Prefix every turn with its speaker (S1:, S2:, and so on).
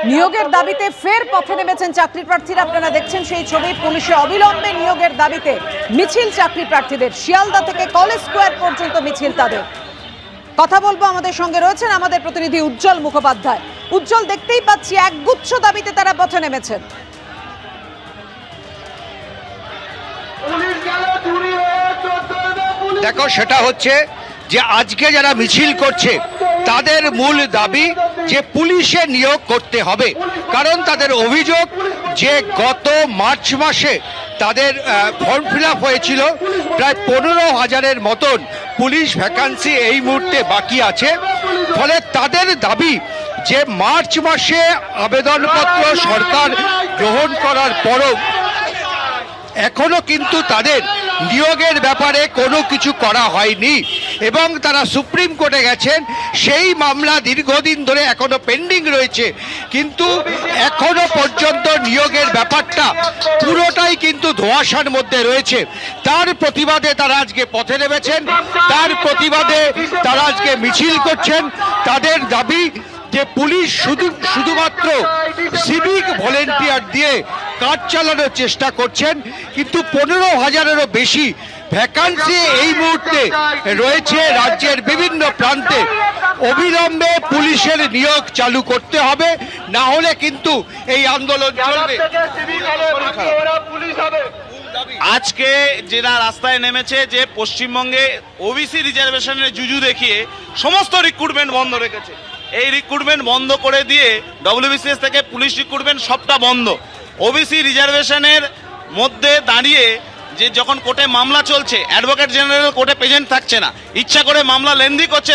S1: নিয়োগের দাবিতে ফের পথে নেমেছেন চাকরি প্রার্থীরা। আপনারা দেখছেন সেই ছবি। পুলিশে অবিলম্বে নিয়োগের দাবিতে মিছিল চাকরি প্রার্থীদের। শিয়ালদা থেকে কলেজ স্কোয়ার পর্যন্ত মিছিল তাদের। কথা বলবো, আমাদের সঙ্গে রয়েছেন আমাদের প্রতিনিধি উজ্জ্বল মুখোপাধ্যায়। উজ্জ্বল, দেখতেই পাচ্ছি একগুচ্ছ দাবিতে তারা পথে নেমেছেন।
S2: দেখো, সেটা হচ্ছে যে আজকে যারা মিছিল করছে তাদের মূল দাবি যে পুলিশে নিয়োগ করতে হবে। কারণ তাদের অভিযোগ যে গত মার্চ মাসে তাদের ফর্ম ফিল আপ হয়েছিল প্রায় 15,000-এর মতন পুলিশ ভ্যাকান্সি এই মুহূর্তে বাকি আছে। ফলে তাদের দাবি যে মার্চ মাসে আবেদনপত্র সরকার গ্রহণ করার পরও এখনো কিন্তু তাদের নিয়োগের ব্যাপারে কোনো কিছু করা হয়নি এবং তারা সুপ্রিম কোর্টে গেছেন। সেই মামলা দীর্ঘদিন ধরে এখনো পেন্ডিং রয়েছে, কিন্তু এখনো পর্যন্ত নিয়োগের ব্যাপারটা পুরোটাই কিন্তু ধোঁয়াশার মধ্যে রয়েছে। তার প্রতিবাদে তারা আজকে পথে নেমেছেন, তার প্রতিবাদে তারা আজকে মিছিল করছেন। তাদের দাবি যে পুলিশ শুধুমাত্র সিভিক ভলেন্টিয়ার দিয়ে কাজ চালানোর চেষ্টা করছেন, কিন্তু 15,000-এরও বেশি ভ্যাকান্সি এই মুহূর্তে রয়েছে রাজ্যের বিভিন্ন প্রান্তে। অবিলম্বে পুলিশের নিয়োগ চালু করতে হবে, না হলে কিন্তু এই আন্দোলন চলবে।
S3: আজকে যারা রাস্তায় নেমেছে যে পশ্চিমবঙ্গে ওবিসি রিজার্ভেশনের জুজু দেখিয়ে সমস্ত রিক্রুটমেন্ট বন্ধ রেখেছে। এই রিক্রুটমেন্ট বন্ধ করে দিয়ে ডব্লিউবিসিএস থেকে পুলিশ রিক্রুটমেন্ট সবটা বন্ধ। ওবিসি রিজার্ভেশনের মধ্যে দাঁড়িয়ে যে যখন কোর্টে মামলা চলছে, অ্যাডভোকেট জেনারেল কোর্টে প্রেজেন্ট থাকছে না, ইচ্ছা করে মামলা লেন্দি করছে।